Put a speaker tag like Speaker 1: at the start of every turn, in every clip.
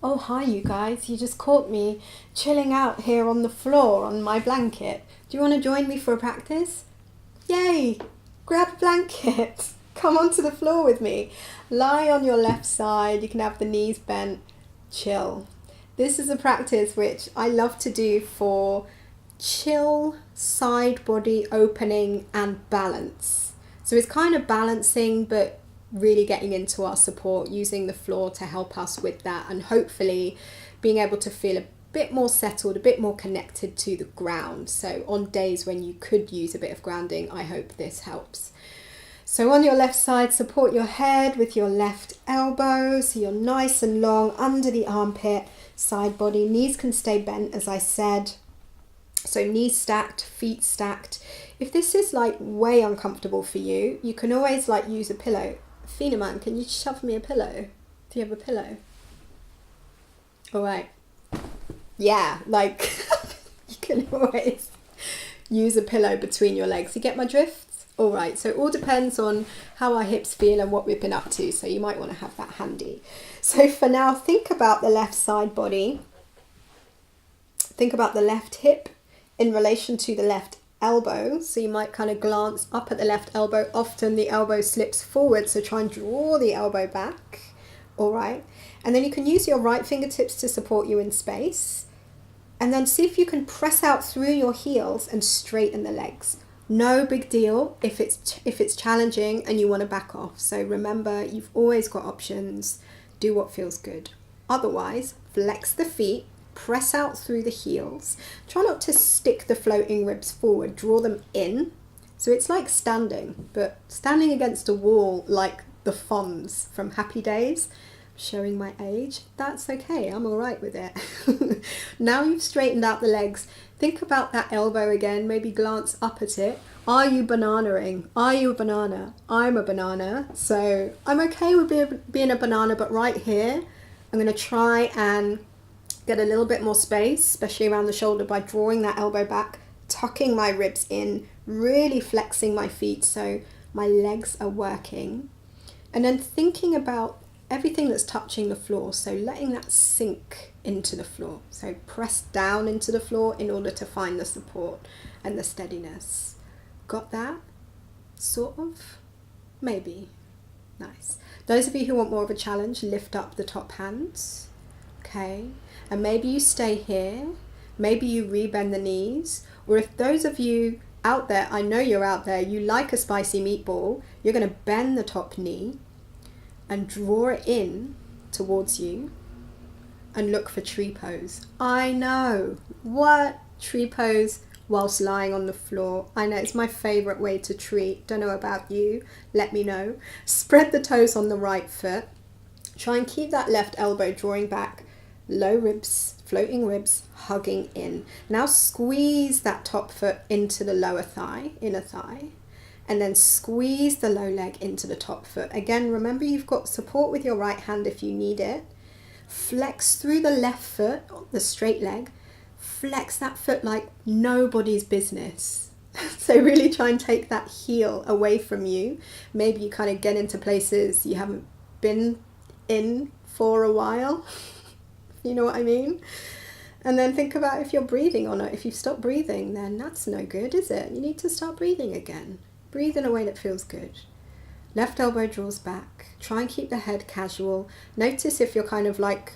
Speaker 1: Oh, hi, you guys. You just caught me chilling out here on the floor on my blanket. Do you want to join me for a practice? Yay! Grab a blanket. Come onto the floor with me. Lie on your left side. You can have the knees bent. Chill. This is a practice which I love to do for chill, side body opening and balance. So it's kind of balancing, but really getting into our support, using the floor to help us with that, and hopefully being able to feel a bit more settled, a bit more connected to the ground. So on days when you could use a bit of grounding, I hope this helps. So on your left side, support your head with your left elbow, so you're nice and long under the armpit, side body. Knees can stay bent, as I said. So knees stacked, feet stacked. If this is like way uncomfortable for you, you can always like use a pillow. Fina man, can you shove me a pillow? Do you have a pillow? All right. Yeah, like you can always use a pillow between your legs. You get my drift? All right, so it all depends on how our hips feel and what we've been up to. So you might want to have that handy. So for now, think about the left side body. Think about the left hip in relation to the left elbow. So you might kind of glance up at the left elbow. Often the elbow slips forward, so try and draw the elbow back. All right, and then you can use your right fingertips to support you in space, and then see if you can press out through your heels and straighten the legs. No big deal if it's challenging and you want to back off. So remember, you've always got options. Do what feels good. Otherwise, flex the feet, press out through the heels. Try not to stick the floating ribs forward. Draw them in. So it's like standing, but standing against a wall like the Fonz from Happy Days. Showing my age. That's okay. I'm all right with it. Now you've straightened out the legs. Think about that elbow again. Maybe glance up at it. Are you bananaing? Are you a banana? I'm a banana. So I'm okay with being a banana, but right here, I'm going to try and get a little bit more space, especially around the shoulder, by drawing that elbow back, tucking my ribs in, really flexing my feet so my legs are working. And then thinking about everything that's touching the floor, so letting that sink into the floor. So press down into the floor in order to find the support and the steadiness. Got that? Sort of? Maybe. Nice. Those of you who want more of a challenge, lift up the top hands. Okay. And maybe you stay here. Maybe you rebend the knees. Or if those of you out there, I know you're out there, you like a spicy meatball, you're going to bend the top knee and draw it in towards you and look for tree pose. I know. What? Tree pose whilst lying on the floor. I know, it's my favorite way to treat. Don't know about you. Let me know. Spread the toes on the right foot. Try and keep that left elbow drawing back. Low ribs, floating ribs, hugging in. Now squeeze that top foot into the lower thigh, inner thigh. And then squeeze the low leg into the top foot. Again, remember you've got support with your right hand if you need it. Flex through the left foot, the straight leg. Flex that foot like nobody's business. So really try and take that heel away from you. Maybe you kind of get into places you haven't been in for a while. You know what I mean? And then think about if you're breathing or not. If you've stopped breathing, then that's no good, is it? You need to start breathing again. Breathe in a way that feels good. Left elbow draws back. Try and keep the head casual. Notice if you're kind of like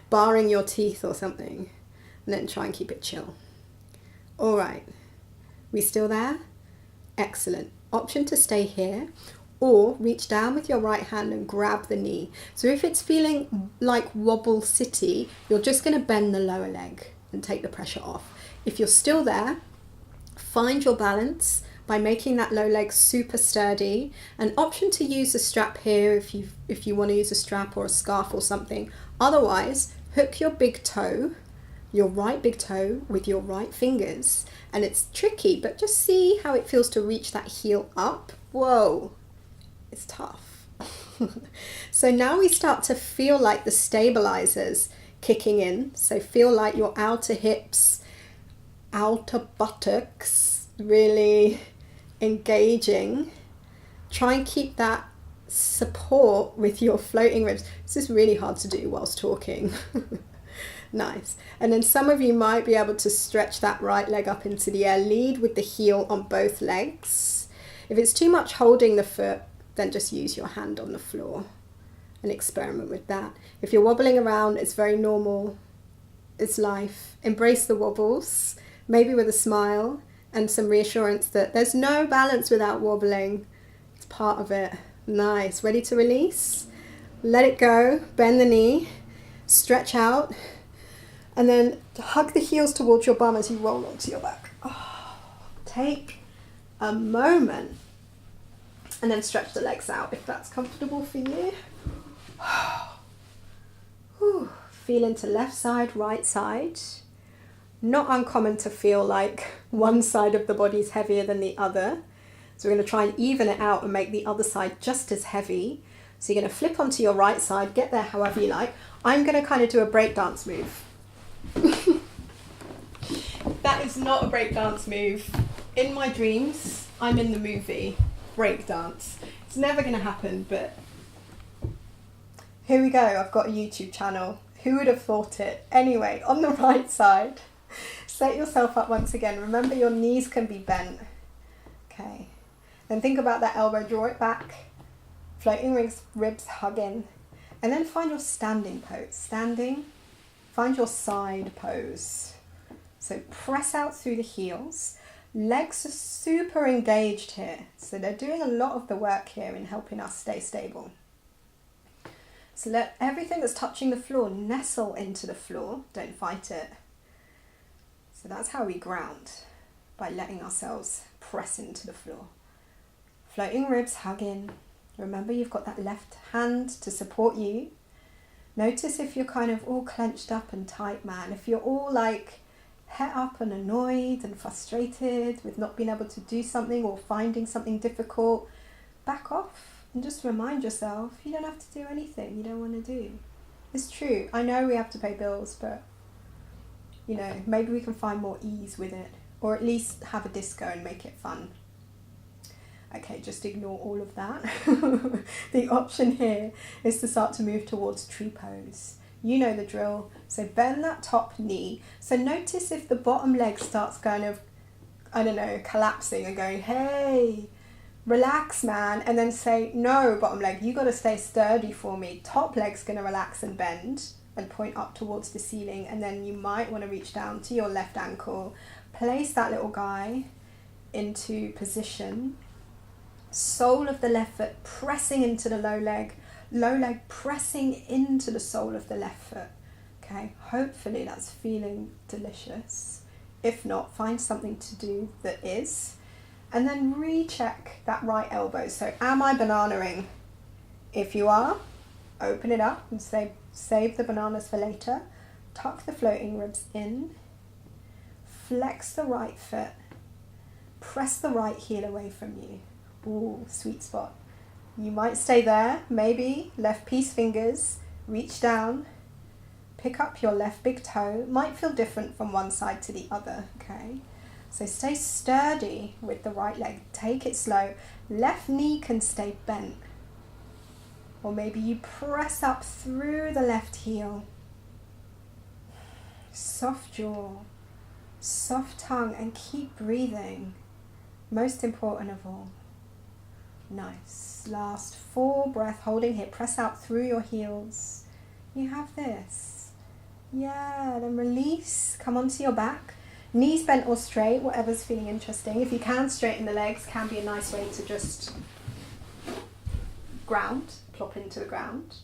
Speaker 1: barring your teeth or something. And then try and keep it chill. All right. We still there? Excellent. Option to stay here. Or reach down with your right hand and grab the knee. So if it's feeling like Wobble City, you're just going to bend the lower leg and take the pressure off. If you're still there, find your balance by making that low leg super sturdy. An option to use a strap here if you want to use a strap or a scarf or something. Otherwise, hook your big toe, your right big toe, with your right fingers. And it's tricky, but just see how it feels to reach that heel up. Whoa, it's tough. So now we start to feel like the stabilizers kicking in. So feel like your outer hips, outer buttocks really engaging. Try and keep that support with your floating ribs. This is really hard to do whilst talking. Nice. And then some of you might be able to stretch that right leg up into the air. Lead with the heel on both legs. If it's too much holding the foot, then just use your hand on the floor and experiment with that. If you're wobbling around, it's very normal. It's life. Embrace the wobbles, maybe with a smile and some reassurance that there's no balance without wobbling. It's part of it. Nice. Ready to release? Let it go. Bend the knee. Stretch out. And then hug the heels towards your bum as you roll onto your back. Oh, take a moment. And then stretch the legs out if that's comfortable for you. Feel into left side, right side. Not uncommon to feel like one side of the body is heavier than the other. So we're going to try and even it out and make the other side just as heavy. So you're going to flip onto your right side, get there however you like. I'm going to kind of do a breakdance move. That is not a breakdance move. In my dreams, I'm in the movie breakdance. It's never going to happen, but here we go. I've got a YouTube channel. Who would have thought it? Anyway, on the right side, set yourself up once again. Remember your knees can be bent. Okay. Then think about that elbow, draw it back. Floating ribs hug in. And then find your standing pose. Standing. Find your side pose. So press out through the heels. Legs are super engaged here. So they're doing a lot of the work here in helping us stay stable. So let everything that's touching the floor nestle into the floor. Don't fight it. So that's how we ground, by letting ourselves press into the floor. Floating ribs hug in. Remember, you've got that left hand to support you. Notice if you're kind of all clenched up and tight, man. If you're all like het up and annoyed and frustrated with not being able to do something or finding something difficult, back off and just remind yourself you don't have to do anything you don't want to do. It's true. I know we have to pay bills, but you know, maybe we can find more ease with it, or at least have a disco and make it fun. Okay, just ignore all of that. The option here is to start to move towards tree pose. You know the drill. So bend that top knee. So notice if the bottom leg starts kind of, I don't know, collapsing and going, hey, relax, man. And then say, no, bottom leg, you got to stay sturdy for me. Top leg's going to relax and bend and point up towards the ceiling. And then you might want to reach down to your left ankle. Place that little guy into position. Sole of the left foot pressing into the low leg pressing into the sole of the left foot. Okay, hopefully that's feeling delicious. If not, find something to do that is. And then recheck that right elbow. So am I bananaing? If you are, open it up and say, save the bananas for later. Tuck the floating ribs in. Flex the right foot. Press the right heel away from you. Ooh, sweet spot. You might stay there, maybe left peace fingers, reach down, pick up your left big toe. Might feel different from one side to the other, okay? So stay sturdy with the right leg, take it slow. Left knee can stay bent. Or maybe you press up through the left heel. Soft jaw, soft tongue, and keep breathing. Most important of all. Nice. Last 4 breath, holding here. Press out through your heels. You have this. Yeah, then release. Come onto your back. Knees bent or straight, whatever's feeling interesting. If you can, straighten the legs. Can be a nice way to just ground, plop into the ground.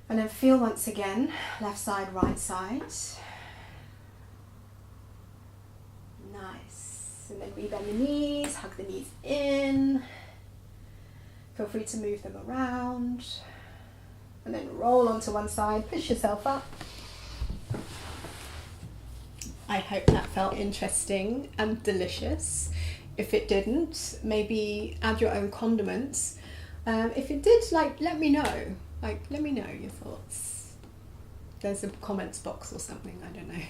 Speaker 1: And then feel once again, left side, right side. Nice. And then rebend the knees, hug the knees in. Feel free to move them around. And then roll onto one side, push yourself up. I hope that felt interesting and delicious. If it didn't, maybe add your own condiments. If it did, let me know. Let me know your thoughts. There's a comments box or something, I don't know.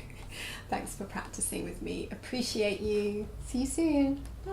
Speaker 1: Thanks for practicing with me. Appreciate you. See you soon. Bye.